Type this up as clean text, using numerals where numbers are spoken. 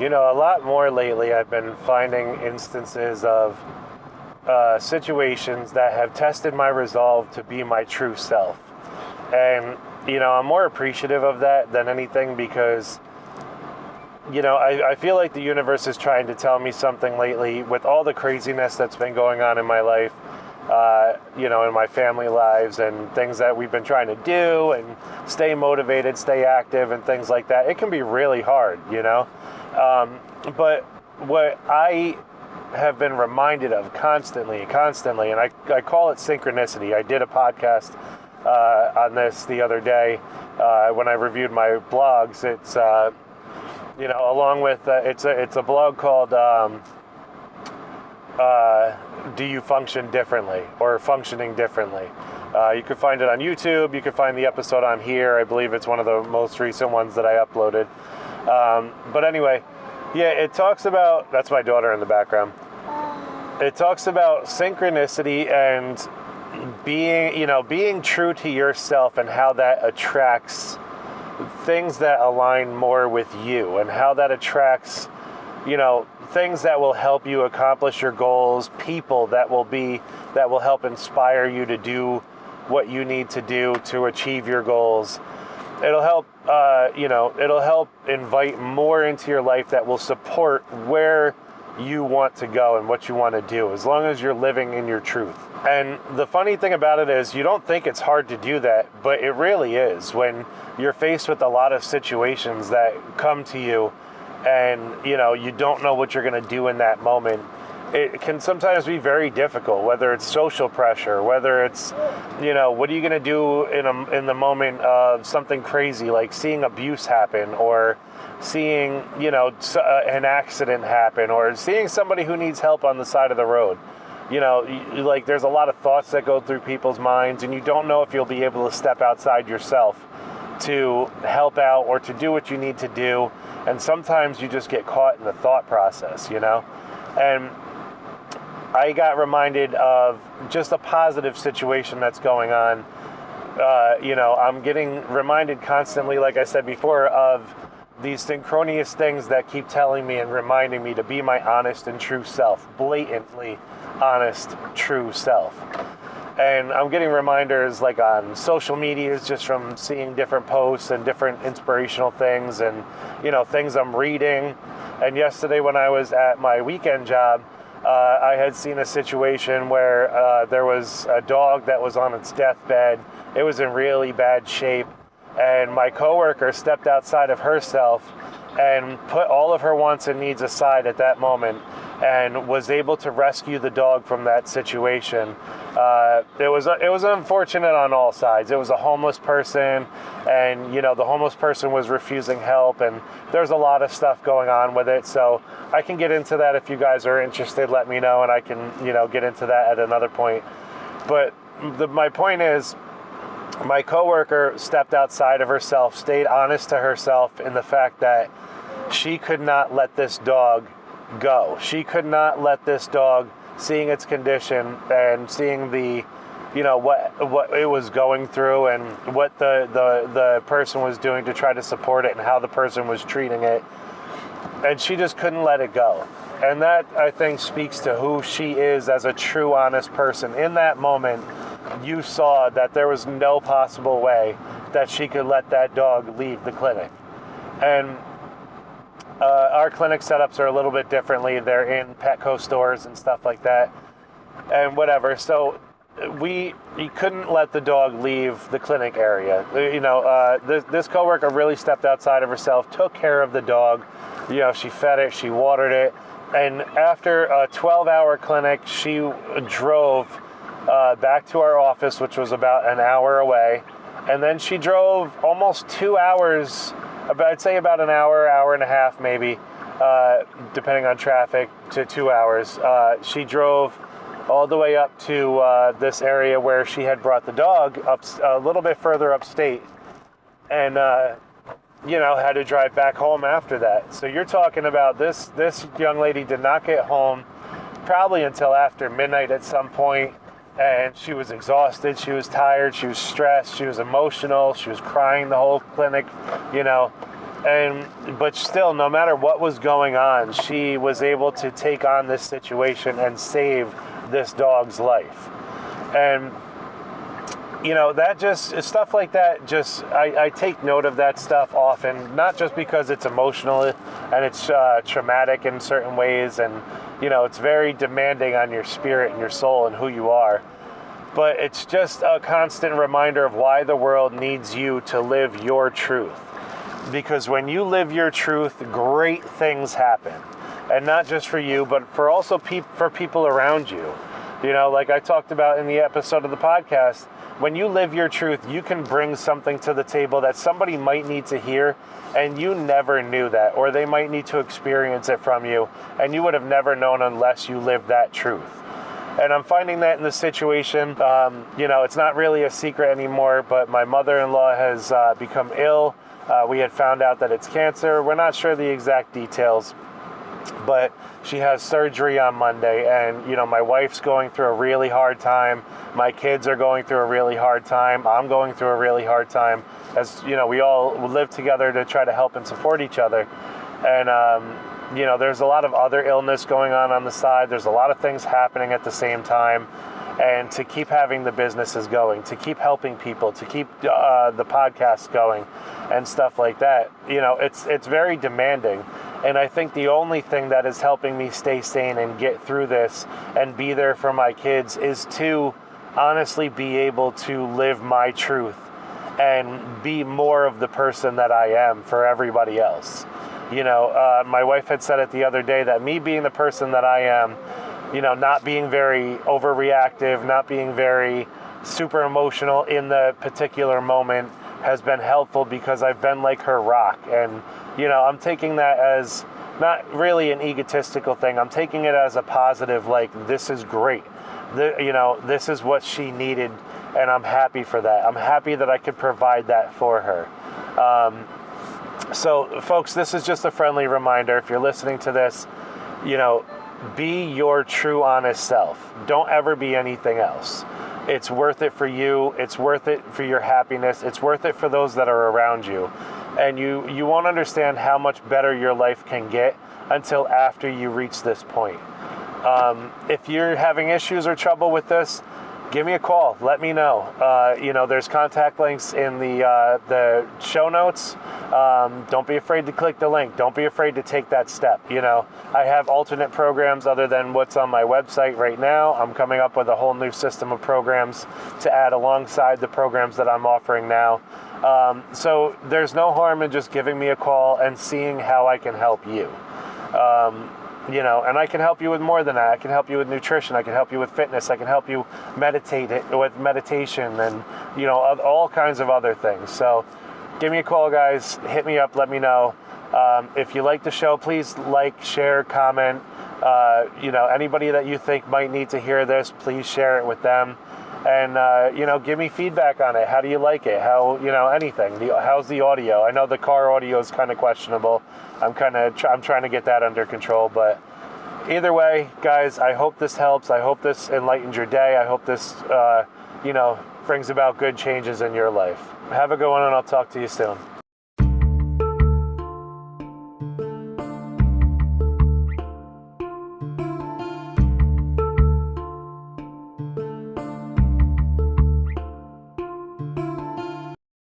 A lot more lately I've been finding instances of situations that have tested my resolve to be my true self. And, I'm more appreciative of that than anything because, I feel like the universe is trying to tell me something lately with all the craziness that's been going on in my life, in my family lives and things that we've been trying to do and stay motivated, stay active and things like that. It can be really hard, but what I have been reminded of constantly, and I call it synchronicity. I did a podcast on this the other day when I reviewed my blogs. It's along with it's a blog called Do You Function Differently or Functioning Differently. You can find it on YouTube. You can find the episode on here. I believe it's one of the most recent ones that I uploaded. But anyway, yeah, it talks about, that's my daughter in the background. It talks about synchronicity and being true to yourself and how that attracts things that align more with you and how that attracts, things that will help you accomplish your goals, people that will help inspire you to do what you need to do to achieve your goals. It'll help, it'll help invite more into your life that will support where you want to go and what you want to do, as long as you're living in your truth. And the funny thing about it is you don't think it's hard to do that, but it really is when you're faced with a lot of situations that come to you and, you don't know what you're going to do in that moment. It can sometimes be very difficult, whether it's social pressure, whether it's, what are you going to do in the moment of something crazy, like seeing abuse happen or seeing, an accident happen or seeing somebody who needs help on the side of the road. There's a lot of thoughts that go through people's minds and you don't know if you'll be able to step outside yourself to help out or to do what you need to do. And sometimes you just get caught in the thought process, and I got reminded of just a positive situation that's going on. I'm getting reminded constantly, like I said before, of these synchronous things that keep telling me and reminding me to be my honest and true self, blatantly honest, true self. And I'm getting reminders like on social medias just from seeing different posts and different inspirational things and, things I'm reading. And yesterday when I was at my weekend job, I had seen a situation where there was a dog that was on its deathbed. It was in really bad shape. And my coworker stepped outside of herself and put all of her wants and needs aside at that moment and was able to rescue the dog from that situation. It was unfortunate on all sides. It was a homeless person, and the homeless person was refusing help, and there's a lot of stuff going on with it. So I can get into that if you guys are interested. Let me know, and I can get into that at another point. But my point is, my coworker stepped outside of herself, stayed honest to herself in the fact that she could not let this dog go. She could not let this dog, seeing its condition and seeing the, what it was going through and what the person was doing to try to support it and how the person was treating it. And she just couldn't let it go. And that, I think, speaks to who she is as a true, honest person. In that moment, you saw that there was no possible way that she could let that dog leave the clinic. And our clinic setups are a little bit differently. They're in Petco stores and stuff like that and whatever. So you couldn't let the dog leave the clinic area. This coworker really stepped outside of herself, took care of the dog. She fed it, she watered it. And after a 12-hour clinic, she drove back to our office, which was about an hour away. And then she drove almost 2 hours, I'd say about an hour and a half maybe, depending on traffic, to 2 hours. She drove all the way up to this area where she had brought the dog up a little bit further upstate. And, had to drive back home after that. So you're talking about this young lady did not get home probably until after midnight at some point. And she was exhausted, she was tired, she was stressed, she was emotional, she was crying the whole clinic, But still, no matter what was going on, she was able to take on this situation and save this dog's life. And that just, stuff like that, just, I take note of that stuff often, not just because it's emotional and it's traumatic in certain ways, and, it's very demanding on your spirit and your soul and who you are, but it's just a constant reminder of why the world needs you to live your truth. Because when you live your truth, great things happen. And not just for you, but for also for people around you. Like I talked about in the episode of the podcast, when you live your truth, you can bring something to the table that somebody might need to hear, and you never knew that, or they might need to experience it from you, and you would have never known unless you lived that truth. And I'm finding that in this situation. It's not really a secret anymore, but my mother-in-law has become ill. We had found out that it's cancer. We're not sure the exact details, but she has surgery on Monday, and my wife's going through a really hard time. My kids are going through a really hard time. I'm going through a really hard time. As we all live together to try to help and support each other. And there's a lot of other illness going on the side. There's a lot of things happening at the same time. And to keep having the businesses going, to keep helping people, to keep the podcasts going and stuff like that, it's very demanding. And I think the only thing that is helping me stay sane and get through this and be there for my kids is to honestly be able to live my truth and be more of the person that I am for everybody else. My wife had said it the other day that me being the person that I am, not being very overreactive, not being very super emotional in the particular moment has been helpful because I've been like her rock. And, I'm taking that as not really an egotistical thing. I'm taking it as a positive, like, this is great. This is what she needed, and I'm happy for that. I'm happy that I could provide that for her. So, folks, this is just a friendly reminder. If you're listening to this, be your true, honest self. Don't ever be anything else. It's worth it for you. It's worth it for your happiness. It's worth it for those that are around you. And you won't understand how much better your life can get until after you reach this point. If you're having issues or trouble with this, give me a call. Let me know. There's contact links in the show notes. Don't be afraid to click the link. Don't be afraid to take that step. I have alternate programs other than what's on my website right now. I'm coming up with a whole new system of programs to add alongside the programs that I'm offering now. So there's no harm in just giving me a call and seeing how I can help you. And I can help you with more than that. I can help you with nutrition. I can help you with fitness. I can help you with meditation and, all kinds of other things. So give me a call, guys. Hit me up. Let me know. If you like the show, please like, share, comment. Anybody that you think might need to hear this, please share it with them. And, give me feedback on it. How do you like it? How, anything. How's the audio? I know the car audio is kind of questionable. I'm trying to get that under control. But either way, guys, I hope this helps. I hope this enlightens your day. I hope this, brings about good changes in your life. Have a good one, and I'll talk to you soon.